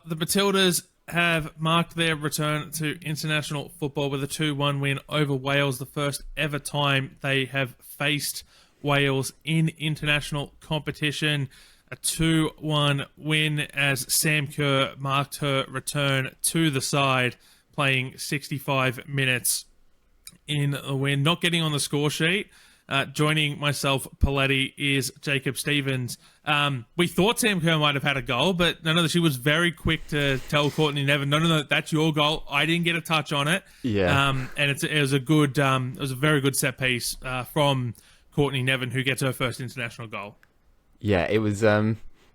the Matildas have marked their return to international football with a 2-1 win over Wales, the first ever time they have faced Wales in international competition. A 2-1 win as Sam Kerr marked her return to the side, playing 65 minutes in the win. Not getting on the score sheet. Joining myself, Poletti, is Jacob Stevens. We thought Sam Kerr might have had a goal, but she was very quick to tell Courtney Nevin, no, that's your goal. I didn't get a touch on it. Yeah. And it was a very good set piece from Courtney Nevin, who gets her first international goal. Yeah, it was.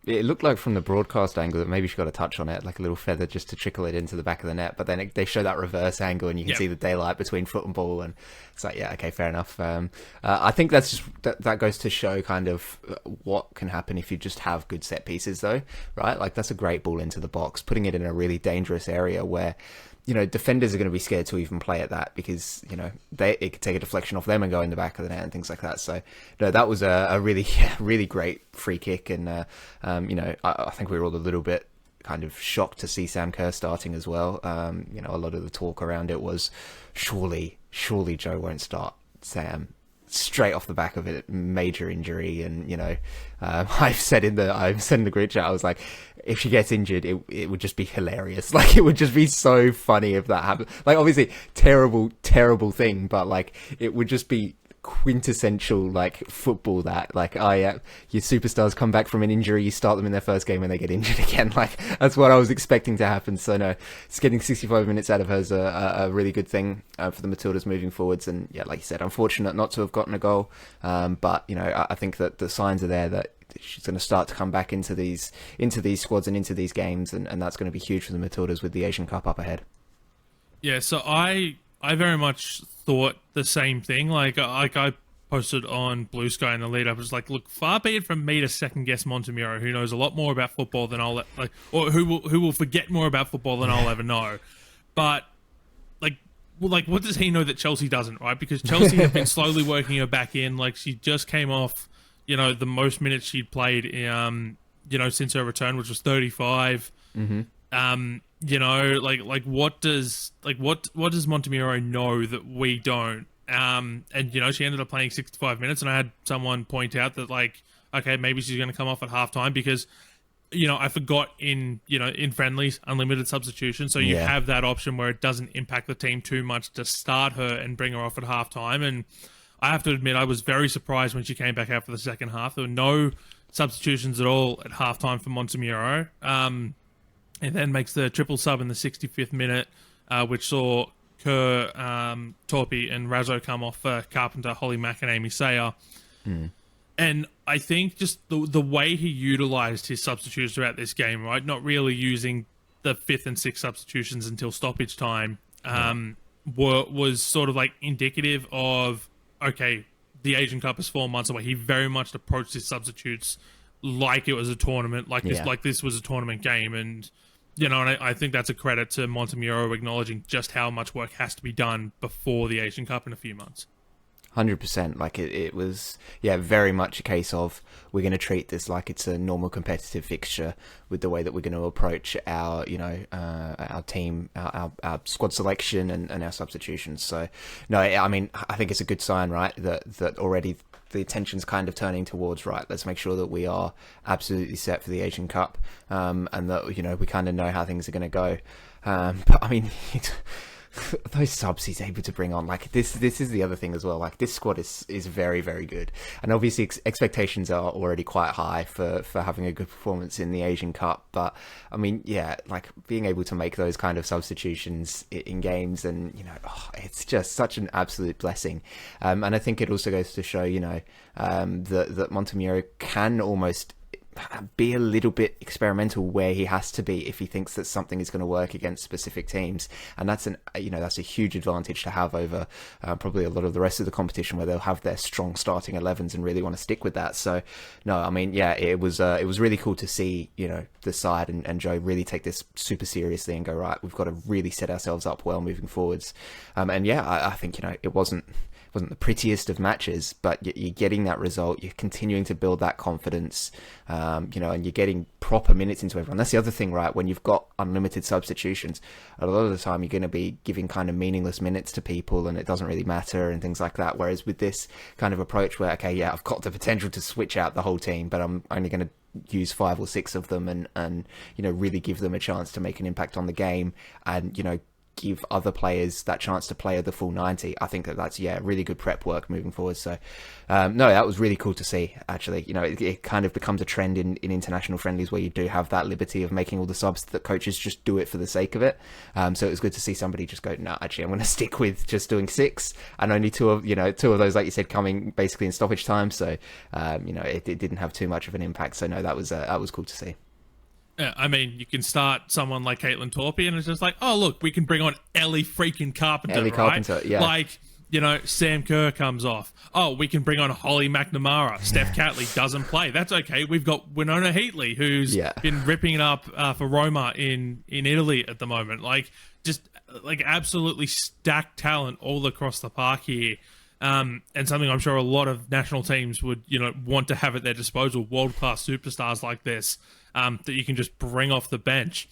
It looked like from the broadcast angle that maybe she got a touch on it, like a little feather just to trickle it into the back of the net. But then they show that reverse angle and you can see the daylight between foot and ball. And it's like, yeah, okay, fair enough. I think that's just, that goes to show kind of what can happen if you just have good set pieces, though, right? Like, that's a great ball into the box, putting it in a really dangerous area where, defenders are going to be scared to even play at that because, it could take a deflection off them and go in the back of the net and things like that. So, that was a really, really great free kick. And, I think we were all a little bit kind of shocked to see Sam Kerr starting as well. A lot of the talk around it was surely Joe won't start Sam. Straight off the back of it, major injury, and I've said in the group chat, I was like, if she gets injured, it would just be hilarious. Like, it would just be so funny if that happened. Like, obviously, terrible thing, but like, it would just be quintessential like football. That like, your superstars come back from an injury, you start them in their first game and they get injured again. Like, that's what I was expecting to happen. So no, it's getting 65 minutes out of her is a really good thing for the Matildas moving forwards. And yeah, like you said, unfortunate not to have gotten a goal, but I think that the signs are there that she's going to start to come back into these squads and into these games, and that's going to be huge for the Matildas with the Asian Cup up ahead. Yeah, so I very much thought the same thing. Like I posted on Blue Sky in the lead up. I was like, look, far be it from me to second guess Montemurro, who knows a lot more about football than I'll or who will forget more about football than I'll ever know. But like, what does he know that Chelsea doesn't, right? Because Chelsea have been slowly working her back in. Like, she just came off, the most minutes she'd played, since her return, which was 35. Mm-hmm. What does Montemurro know that we don't? And she ended up playing 65 minutes, and I had someone point out that, like, okay, maybe she's going to come off at halftime because, I forgot in friendlies, unlimited substitution. So you have that option where it doesn't impact the team too much to start her and bring her off at halftime. And I have to admit, I was very surprised when she came back out for the second half. There were no substitutions at all at halftime for Montemurro. And then makes the triple sub in the 65th minute, which saw Kerr, Torpy, and Razzo come off for Carpenter, Holly Mack, and Amy Sayer. And I think just the way he utilised his substitutes throughout this game, right? Not really using the 5th and 6th substitutions until stoppage time, was sort of like indicative of, okay, the Asian Cup is 4 months away. He very much approached his substitutes like it was a tournament, like this was a tournament game. And, and I think that's a credit to Montemurro acknowledging just how much work has to be done before the Asian Cup in a few months. 100%. Like it was, very much a case of we're going to treat this like it's a normal competitive fixture with the way that we're going to approach our, our team, our squad selection and our substitutions. So, no, I mean, I think it's a good sign, right? That already the attention's kind of turning towards, right, let's make sure that we are absolutely set for the Asian Cup, and that, we kind of know how things are going to go. But I mean, those subs he's able to bring on, like this is the other thing as well. Like, this squad is very, very good, and obviously expectations are already quite high for having a good performance in the Asian Cup. But I mean, like being able to make those kind of substitutions in games, and it's just such an absolute blessing. And I think it also goes to show, that Montemurro can almost be a little bit experimental where he has to be if he thinks that something is going to work against specific teams, and that's that's a huge advantage to have over probably a lot of the rest of the competition, where they'll have their strong starting 11s and really want to stick with that. So no, I mean, it was really cool to see the side and Joe really take this super seriously and go, right, we've got to really set ourselves up well moving forwards. I think it wasn't wasn't the prettiest of matches, but you're getting that result. You're continuing to build that confidence, and you're getting proper minutes into everyone. That's the other thing, right? When you've got unlimited substitutions, a lot of the time you're going to be giving kind of meaningless minutes to people, and it doesn't really matter and things like that. Whereas with this kind of approach where, okay, yeah, I've got the potential to switch out the whole team, but I'm only going to use 5 or 6 of them and really give them a chance to make an impact on the game, and give other players that chance to play the full 90. I think that's really good prep work moving forward. So no, that was really cool to see, actually. It kind of becomes a trend in international friendlies where you do have that liberty of making all the subs that coaches just do it for the sake of it. So it was good to see somebody just go, no, actually I'm going to stick with just doing 6, and only two of those, like you said, coming basically in stoppage time. So it didn't have too much of an impact. So no, that was cool to see. Yeah, I mean, you can start someone like Caitlin Foord, and it's just like, oh, look, we can bring on Ellie freaking Carpenter, right? Carpenter, yeah. Like, Sam Kerr comes off. Oh, we can bring on Holly McNamara. Steph Catley doesn't play. That's okay. We've got Winona Heatley, who's been ripping it up for Roma in Italy at the moment. Like, just like absolutely stacked talent all across the park here. And something I'm sure a lot of national teams would, want to have at their disposal, world-class superstars like this, that you can just bring off the bench.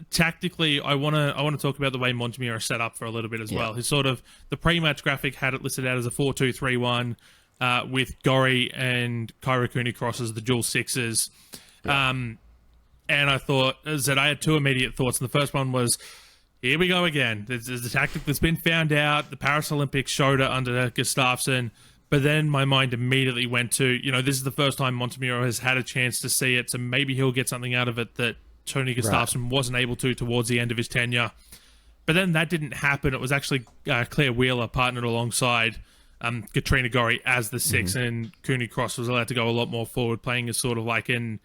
Tactically, I want to talk about the way Montemurro is set up for a little bit as well. His sort of, the pre-match graphic had it listed out as a 4-2-3-1, with Gorry and Kyra Cooney-Cross as the dual sixes. And I thought, as I said, I had 2 immediate thoughts. And the first one was, here we go again. There's a tactic that's been found out. The Paris Olympics showed it under Gustafsson. But then my mind immediately went to, this is the first time Montemurro has had a chance to see it. So maybe he'll get something out of it that Tony Gustafsson wasn't able to towards the end of his tenure. But then that didn't happen. It was actually Claire Wheeler partnered alongside Katrina Gorry as the 6, and Cooney Cross was allowed to go a lot more forward, playing as sort of like an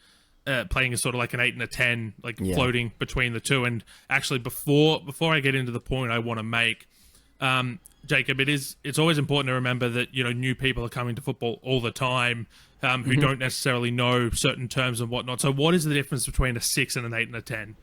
8 and a 10, floating between the two. And actually, before I get into the point I want to make, Jacob, it's always important to remember that new people are coming to football all the time, who don't necessarily know certain terms and whatnot. So, what is the difference between a 6 and an 8 and a 10?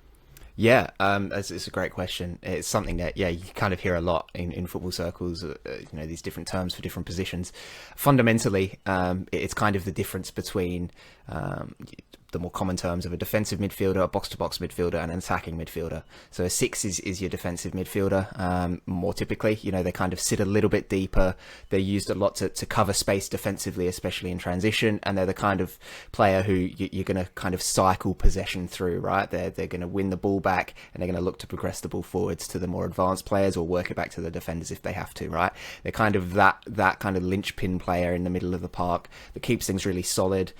Yeah, it's a great question. It's something that you kind of hear a lot in football circles. These different terms for different positions. Fundamentally, it's kind of the difference between the more common terms of a defensive midfielder, a box-to-box midfielder, and an attacking midfielder. So a 6 is your defensive midfielder. More typically, they kind of sit a little bit deeper. They're used a lot to cover space defensively, especially in transition, and they're the kind of player who you're going to kind of cycle possession through, right? They're going to win the ball back, and they're going to look to progress the ball forwards to the more advanced players or work it back to the defenders if they have to, right? They're kind of that kind of linchpin player in the middle of the park that keeps things really solid,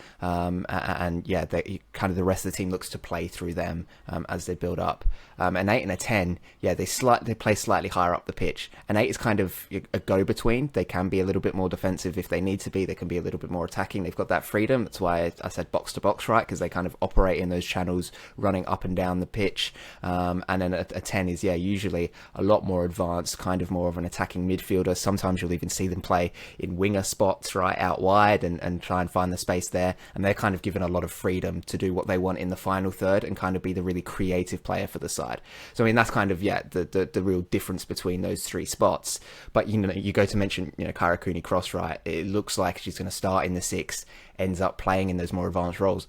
kind of the rest of the team looks to play through them as they build up. An 8 and a 10, they play slightly higher up the pitch. An 8 is kind of a go-between. They can be a little bit more defensive if they need to be. They can be a little bit more attacking. They've got that freedom. That's why I said box-to-box, right? Because they kind of operate in those channels, running up and down the pitch. And then a 10 is, usually a lot more advanced, kind of more of an attacking midfielder. Sometimes you'll even see them play in winger spots, right, out wide and try and find the space there. And they're kind of given a lot of freedom to do what they want in the final third and kind of be the really creative player for the side. So I mean, that's kind of the real difference between those 3 spots. But you go to mention Kyra Cooney-Cross, right? It looks like she's going to start in the 6, ends up playing in those more advanced roles.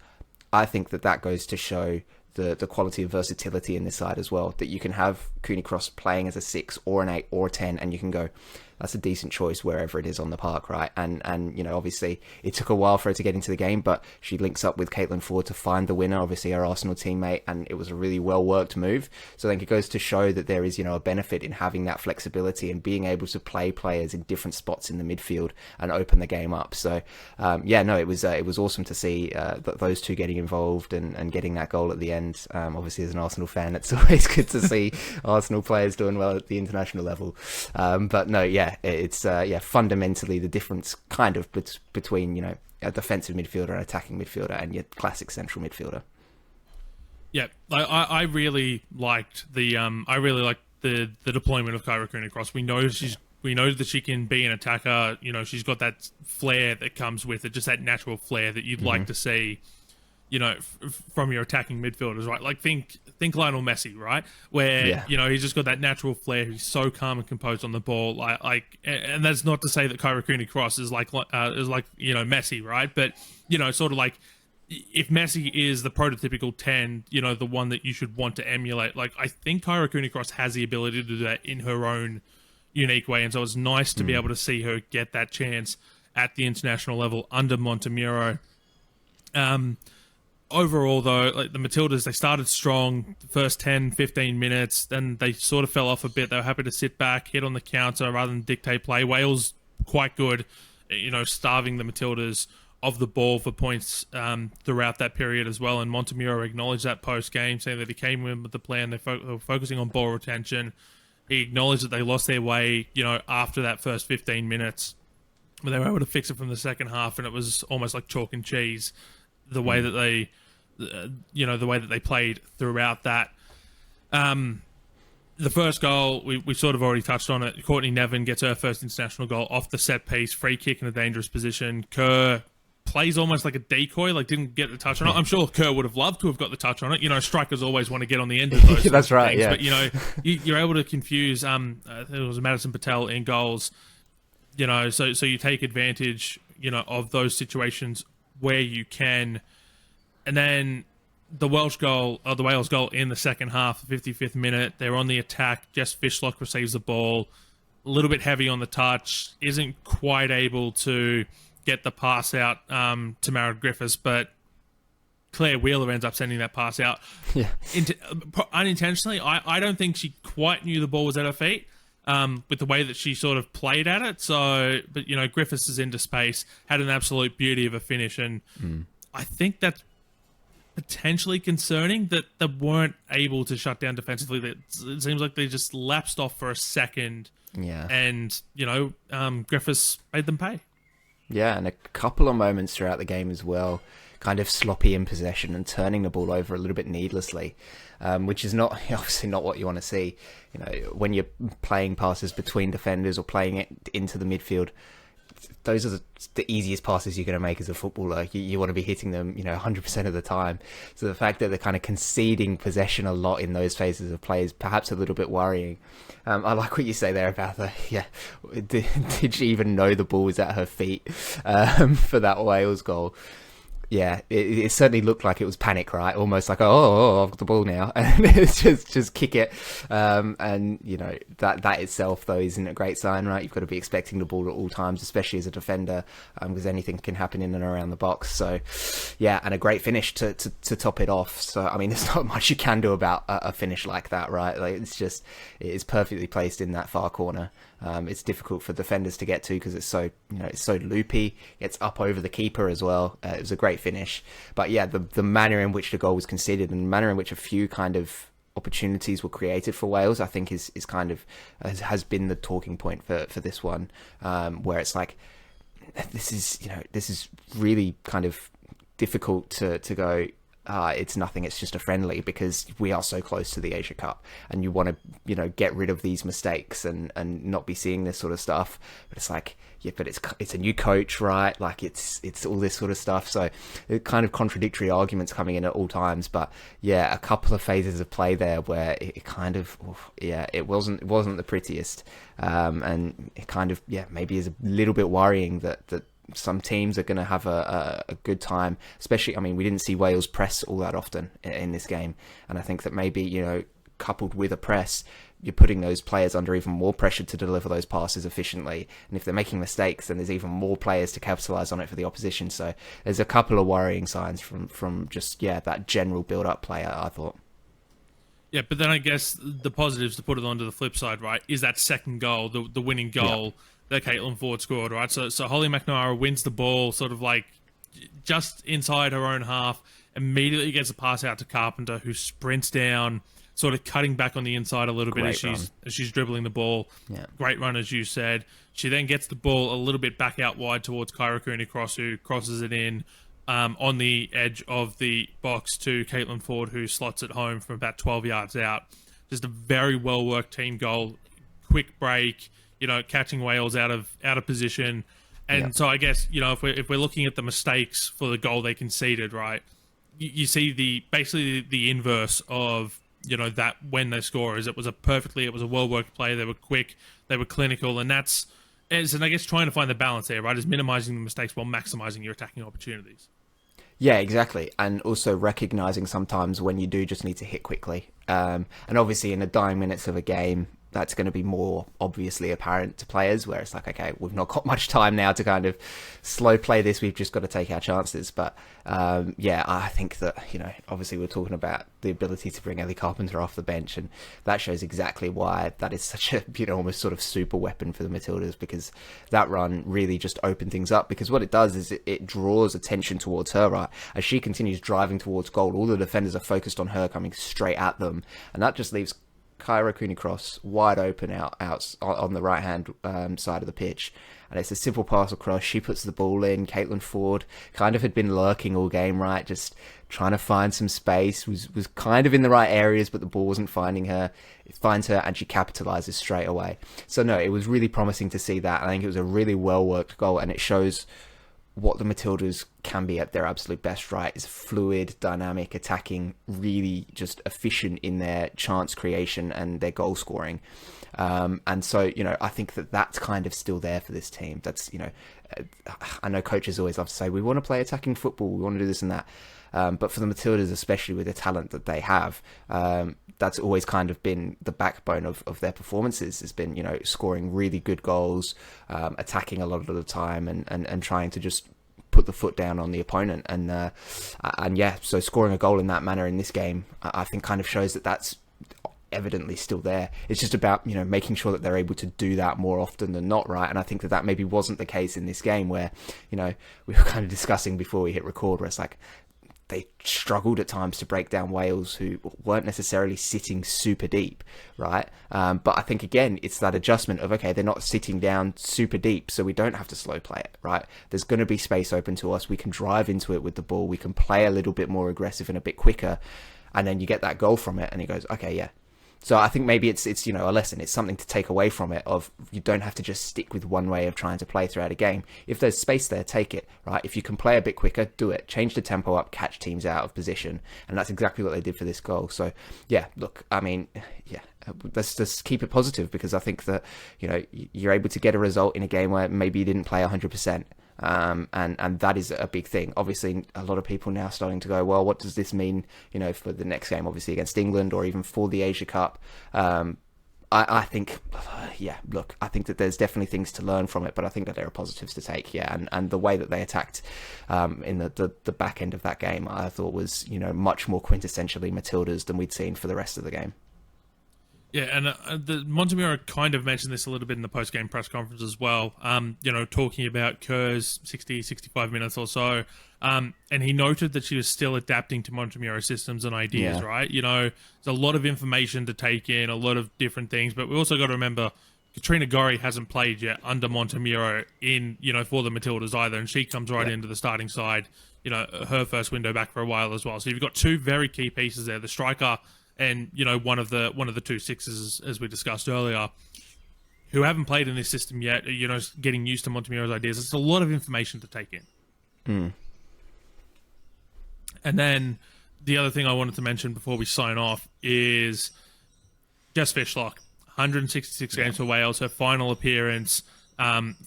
I think that goes to show the quality of versatility in this side as well, that you can have Cooney-Cross playing as a 6 or an 8 or a 10, and you can go, that's a decent choice wherever it is on the park, right? And obviously it took a while for her to get into the game, but she links up with Caitlin Foord to find the winner, obviously her Arsenal teammate, and it was a really well worked move. So I think it goes to show that there is a benefit in having that flexibility and being able to play players in different spots in the midfield and open the game up. So it was awesome to see those 2 getting involved and getting that goal at the end. Obviously as an Arsenal fan, it's always good to see Arsenal players doing well at the international level. But no, it's fundamentally the difference kind of between a defensive midfielder and attacking midfielder and your classic central midfielder. Yeah, I really liked the deployment of Kyra Cooney-Cross. We know that she can be an attacker. She's got that flair that comes with it, just that natural flair that you'd like to see. from your attacking midfielders, right? Like think Lionel Messi, right? Where he's just got that natural flair. He's so calm and composed on the ball. And that's not to say that Kyra Cooney-Cross is like Messi, right? But sort of like if Messi is the prototypical 10, the one that you should want to emulate. Like I think Kyra Cooney-Cross has the ability to do that in her own unique way, and so it's nice to be able to see her get that chance at the international level under Montemuro. Overall, though, like the Matildas, they started strong the first 10, 15 minutes. Then they sort of fell off a bit. They were happy to sit back, hit on the counter rather than dictate play. Wales quite good, starving the Matildas of the ball for points throughout that period as well. And Montemuro acknowledged that post-game, saying that he came in with the plan. They were focusing on ball retention. He acknowledged that they lost their way, after that first 15 minutes. But they were able to fix it from the second half, and it was almost like chalk and cheese the way that they... the way that they played throughout that. The first goal, we sort of already touched on it. Courtney Nevin gets her first international goal off the set piece, free kick in a dangerous position. Kerr plays almost like a decoy, like didn't get the touch on it. I'm sure Kerr would have loved to have got the touch on it. Strikers always want to get on the end of those. That's right, things. But, you're able to confuse, I think it was Madison Patel in goals, so you take advantage, of those situations where you can. And then the Wales goal in the second half, 55th minute, they're on the attack. Jess Fishlock receives the ball, a little bit heavy on the touch, isn't quite able to get the pass out to Meredith Griffiths, but Claire Wheeler ends up sending that pass out. Yeah. Unintentionally. I don't think she quite knew the ball was at her feet with the way that she sort of played at it. But Griffiths is into space, had an absolute beauty of a finish, and I think that's potentially concerning that they weren't able to shut down defensively. It seems like they just lapsed off for a second. Yeah. And, Griffiths made them pay. Yeah, and a couple of moments throughout the game as well, kind of sloppy in possession and turning the ball over a little bit needlessly, which is obviously not what you want to see. When you're playing passes between defenders or playing it into the midfield, those are the easiest passes you're going to make as a footballer. You want to be hitting them, 100% of the time. So the fact that they're kind of conceding possession a lot in those phases of play is perhaps a little bit worrying. I like what you say there about did she even know the ball was at her feet for that Wales goal? Yeah, it certainly looked like it was panic, right? Almost like, I've got the ball now, and it's just kick it. And that itself though isn't a great sign, right? You've got to be expecting the ball at all times, especially as a defender, because anything can happen in and around the box. So, yeah, and a great finish to top it off. So, I mean, there's not much you can do about a finish like that, right? Like it is perfectly placed in that far corner. It's difficult for defenders to get to because it's so loopy. It's up over the keeper as well. It was a great finish, but yeah, the manner in which the goal was conceded and the manner in which a few kind of opportunities were created for Wales, I think is kind of has been the talking point for this one, where it's like this is really kind of difficult to go. It's nothing, it's just a friendly, because we are so close to the Asia Cup and you want to get rid of these mistakes and not be seeing this sort of stuff. But it's like, yeah, but it's a new coach, right? Like it's all this sort of stuff. So it kind of contradictory arguments coming in at all times. But yeah, a couple of phases of play there where it kind of, it wasn't the prettiest, and it kind of maybe is a little bit worrying that some teams are going to have a good time, especially, I mean, we didn't see Wales press all that often in this game, and I think that maybe, coupled with a press, you're putting those players under even more pressure to deliver those passes efficiently, and if they're making mistakes, then there's even more players to capitalise on it for the opposition. So there's a couple of worrying signs from just that general build-up play, I thought. Yeah, but then I guess the positives, to put it onto the flip side, right, is that second goal, the winning goal that Caitlin Foord scored, right? So Holly McNamara wins the ball sort of like just inside her own half, immediately gets a pass out to Carpenter, who sprints down, sort of cutting back on the inside a little bit as she's dribbling the ball. Yeah. Great run, as you said. She then gets the ball a little bit back out wide towards Kyra Cooney-Cross, who crosses it in on the edge of the box to Caitlin Foord, who slots it home from about 12 yards out. Just a very well-worked team goal. Quick break, catching Wales out of position. And so I guess, if we're looking at the mistakes for the goal they conceded, right, you see the inverse of, you know, that when they score is it was a well-worked play. They were quick, they were clinical, and I guess trying to find the balance there, right, is minimizing the mistakes while maximizing your attacking opportunities. Yeah, exactly. And also recognizing sometimes when you do just need to hit quickly. And obviously in the dying minutes of a game, that's going to be more obviously apparent to players, where it's like, okay, we've not got much time now to kind of slow play this. We've just got to take our chances. But yeah, I think that, you know, obviously we're talking about the ability to bring Ellie Carpenter off the bench, and that shows exactly why that is such a, you know, almost sort of super weapon for the Matildas, because that run really just opened things up. Because what it does is it draws attention towards her, right? As she continues driving towards goal, all the defenders are focused on her coming straight at them, and that just leaves Kyra Cooney-Cross wide open out on the right hand side of the pitch, and it's a simple pass across. She puts the ball in. Caitlin Foord kind of had been lurking all game, right, just trying to find some space, was kind of in the right areas, but the ball wasn't finding her. It finds her and she capitalizes straight away. So no, it was really promising to see that. I think it was a really well worked goal, and it shows what the Matildas can be at their absolute best, right? Is fluid, dynamic, attacking, really just efficient in their chance creation and their goal scoring. And so, you know, I think that that's kind of still there for this team. That's, you know, I know coaches always love to say, we want to play attacking football, we want to do this and that. But for the Matildas, especially with the talent that they have, that's always kind of been the backbone of their performances, has been, you know, scoring really good goals, attacking a lot of the time, and trying to just put the foot down on the opponent. And yeah, so scoring a goal in that manner in this game, I think kind of shows that that's evidently still there. It's just about, you know, making sure that they're able to do that more often than not, right? And I think that maybe wasn't the case in this game, where, you know, we were kind of discussing before we hit record, where it's like, they struggled at times to break down Wales, who weren't necessarily sitting super deep, right? But I think, again, it's that adjustment of, okay, they're not sitting down super deep, so we don't have to slow play it, right? There's going to be space open to us. We can drive into it with the ball. We can play a little bit more aggressive and a bit quicker. And then you get that goal from it, and he goes, okay, yeah. So I think maybe it's you know, a lesson. It's something to take away from it, of you don't have to just stick with one way of trying to play throughout a game. If there's space there, take it, right? If you can play a bit quicker, do it. Change the tempo up, catch teams out of position. And that's exactly what they did for this goal. So yeah, look, I mean, yeah, let's just keep it positive, because I think that, you know, you're able to get a result in a game where maybe you didn't play 100%. And that is a big thing. Obviously, a lot of people now starting to go, well, what does this mean, you know, for the next game, obviously against England, or even for the Asia Cup? I think, yeah, look, I think that there's definitely things to learn from it, but I think that there are positives to take, yeah. And the way that they attacked in the back end of that game, I thought was, you know, much more quintessentially Matildas than we'd seen for the rest of the game. Yeah, and the Montemurro kind of mentioned this a little bit in the post-game press conference as well, you know, talking about Kerr's 60, 65 minutes or so, and he noted that she was still adapting to Montemurro systems and ideas, Yeah. right? You know, there's a lot of information to take in, a lot of different things, but we also got to remember Katrina Gorry hasn't played yet under Montemurro in, you know, for the Matildas either, and she comes right into the starting side, you know, her first window back for a while as well. So you've got two very key pieces there, the striker and, you know, one of the two sixes, as we discussed earlier, who haven't played in this system yet, you know, getting used to Montemurro's ideas. It's a lot of information to take in. And then the other thing I wanted to mention before we sign off is Jess Fishlock, 166 games for Wales, her final appearance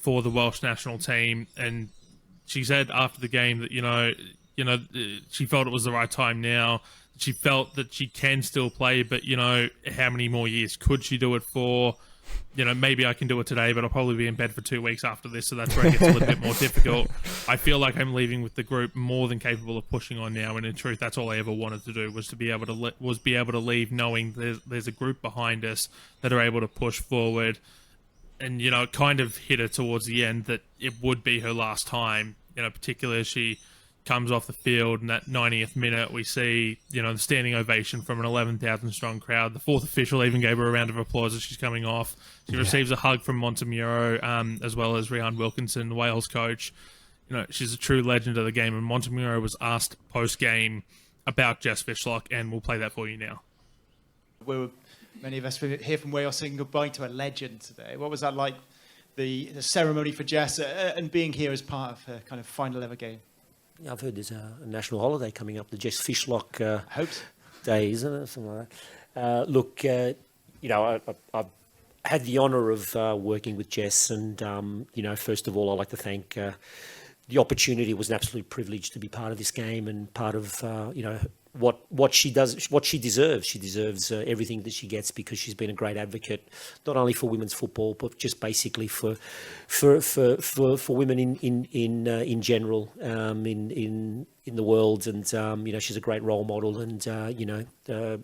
for the Welsh national team, and she said after the game that, you know, she felt it was the right time now. She felt that she can still play, but, you know, how many more years could she do it for? You know, maybe I can do it today, but I'll probably be in bed for 2 weeks after this, so that's where it gets a little bit more difficult. I feel like I'm leaving with the group more than capable of pushing on now, and in truth, that's all I ever wanted to do, was to be able to leave knowing there's a group behind us that are able to push forward. And, you know, it kind of hit her towards the end that it would be her last time, you know, particularly as she comes off the field, and that 90th minute we see, you know, the standing ovation from an 11,000 strong crowd. The fourth official even gave her a round of applause as she's coming off. She receives a hug from Montemurro, as well as Rhian Wilkinson, the Wales coach. You know, she's a true legend of the game, and Montemurro was asked post-game about Jess Fishlock, and we'll play that for you now. Many of us were here from Wales saying goodbye to a legend today. What was that like, the ceremony for Jess, and being here as part of her kind of final ever game? I've heard there's a national holiday coming up, the Jess Fishlock I hope so. Day, isn't it? Something like that. Look, I've had the honour of working with Jess, and first of all, I'd like to thank the opportunity. Was an absolute privilege to be part of this game and part of what she does, what she deserves. She deserves everything that she gets because she's been a great advocate, not only for women's football, but just basically for women in general in the world. And she's a great role model. And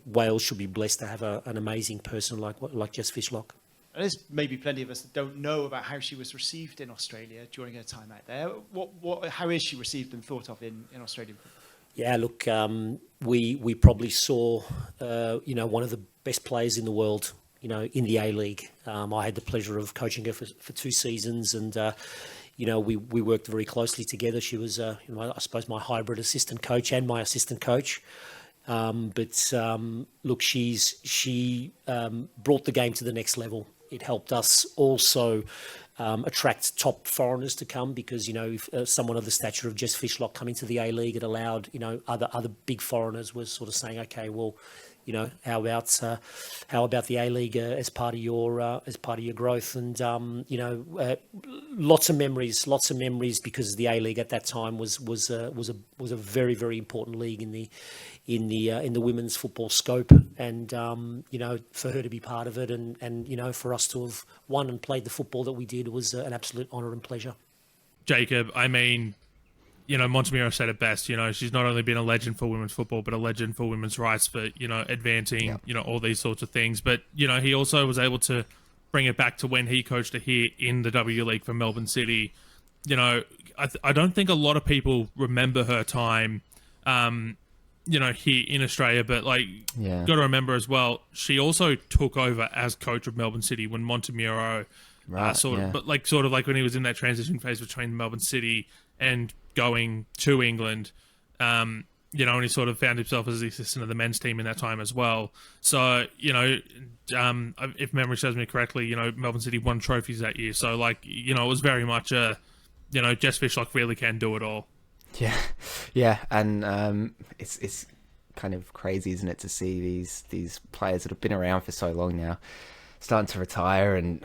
Wales should be blessed to have an amazing person like Jess Fishlock. And there's maybe plenty of us that don't know about how she was received in Australia during her time out there. How is she received and thought of in Australia? Yeah, look, we probably saw, one of the best players in the world, in the A-League. I had the pleasure of coaching her for 2 seasons, and, we worked very closely together. She was, I suppose, my hybrid assistant coach and my assistant coach. Look, she brought the game to the next level. It helped us also attract top foreigners to come because, if someone of the stature of Jess Fishlock coming to the A-League, it allowed, other big foreigners was sort of saying, okay, well, how about the A-League as part of your growth? And lots of memories because the A-League at that time was a very, very important league in the women's football scope, and for her to be part of it, and for us to have won and played the football that we did was an absolute honour and pleasure. Jacob, I mean, Montemurro said it best. She's not only been a legend for women's football, but a legend for women's rights, for advancing, all these sorts of things. But he also was able to bring it back to when he coached her here in the W League for Melbourne City. I don't think a lot of people remember her time, here in Australia, but got to remember as well, she also took over as coach of Melbourne City when Montemurro, sort of like when he was in that transition phase between Melbourne City and going to England, and he sort of found himself as the assistant of the men's team in that time as well. So, if memory serves me correctly, Melbourne City won trophies that year. So, it was very much a, Jess Fishlock really can do it all. Yeah, and it's kind of crazy, isn't it, to see these players that have been around for so long now starting to retire, and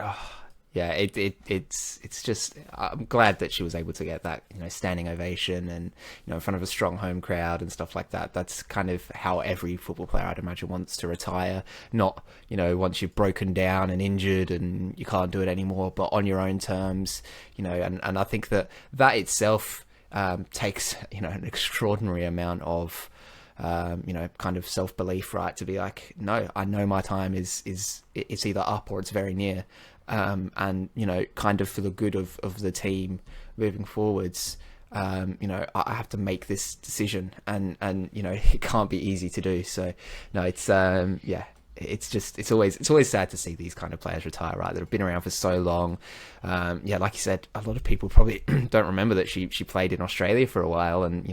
it's just, I'm glad that she was able to get that standing ovation and in front of a strong home crowd and stuff like that. That's kind of how every football player, I'd imagine, wants to retire. Not once you've broken down and injured and you can't do it anymore, but on your own terms. And I think that itself takes an extraordinary amount of kind of self-belief, right, to be like, no, I know my time is it's either up or it's very near, and kind of for the good of the team moving forwards, I have to make this decision, and it can't be easy to do. So no, it's it's always sad to see these kind of players retire, right, that have been around for so long. Like you said, a lot of people probably don't remember that she played in Australia for a while, and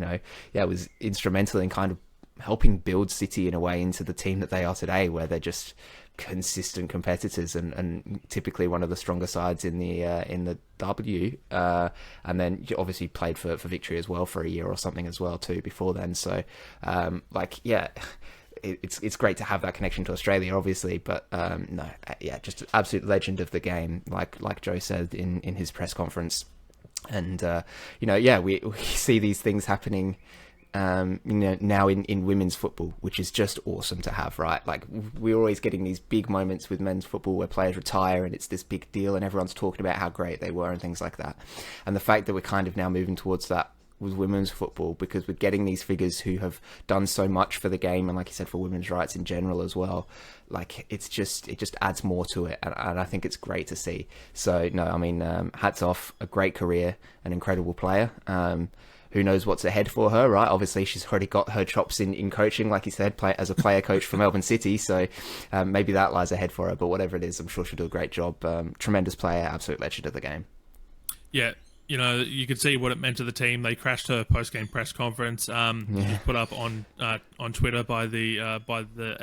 was instrumental in kind of helping build City in a way into the team that they are today, where they're just consistent competitors and typically one of the stronger sides in the W, and then obviously played for Victory as well for a year or something as well too before then. So it's great to have that connection to Australia, obviously, but just an absolute legend of the game, like Joe said in his press conference. And we see these things happening now in women's football, which is just awesome to have, right? Like, we're always getting these big moments with men's football where players retire and it's this big deal and everyone's talking about how great they were and things like that. And the fact that we're kind of now moving towards that with women's football, because we're getting these figures who have done so much for the game, and like you said, for women's rights in general as well, like it just adds more to it, and I think it's great to see. So no, I mean, hats off, a great career, an incredible player. Who knows what's ahead for her, right? Obviously, she's already got her chops in coaching, like you said, as a player coach for Melbourne City. So maybe that lies ahead for her. But whatever it is, I'm sure she'll do a great job. Tremendous player, absolute legend of the game. Yeah. You could see what it meant to the team. They crashed her post-game press conference, put up on Twitter by the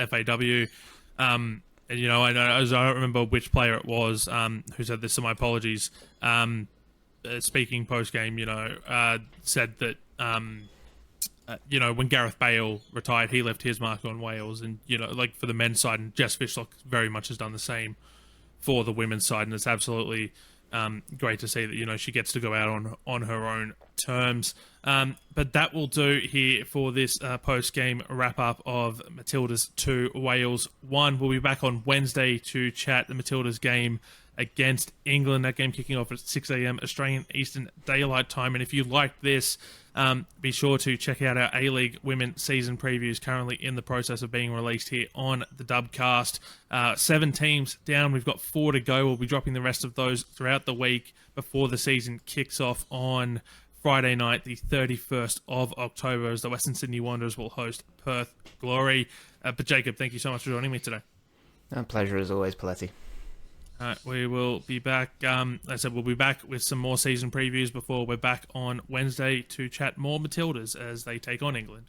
FAW. And I don't remember which player it was who said this, so my apologies. Speaking post-game, said that when Gareth Bale retired, he left his mark on Wales, and like for the men's side, and Jess Fishlock very much has done the same for the women's side, and it's absolutely great to see that she gets to go out on her own terms. But that will do here for this post-game wrap-up of Matildas 2, Wales 1. We'll be back on Wednesday to chat the Matildas game against England. That game kicking off at 6 a.m. Australian Eastern Daylight Time. And if you like this, be sure to check out our A-League Women season previews, currently in the process of being released here on the Dubcast. 7 teams down. We've got 4 to go. We'll be dropping the rest of those throughout the week before the season kicks off on Friday night, the 31st of October, as the Western Sydney Wanderers will host Perth Glory. But Jacob, thank you so much for joining me today. Pleasure as always, Poletti. All right, we will be back. Like I said, we'll be back with some more season previews before we're back on Wednesday to chat more Matildas as they take on England.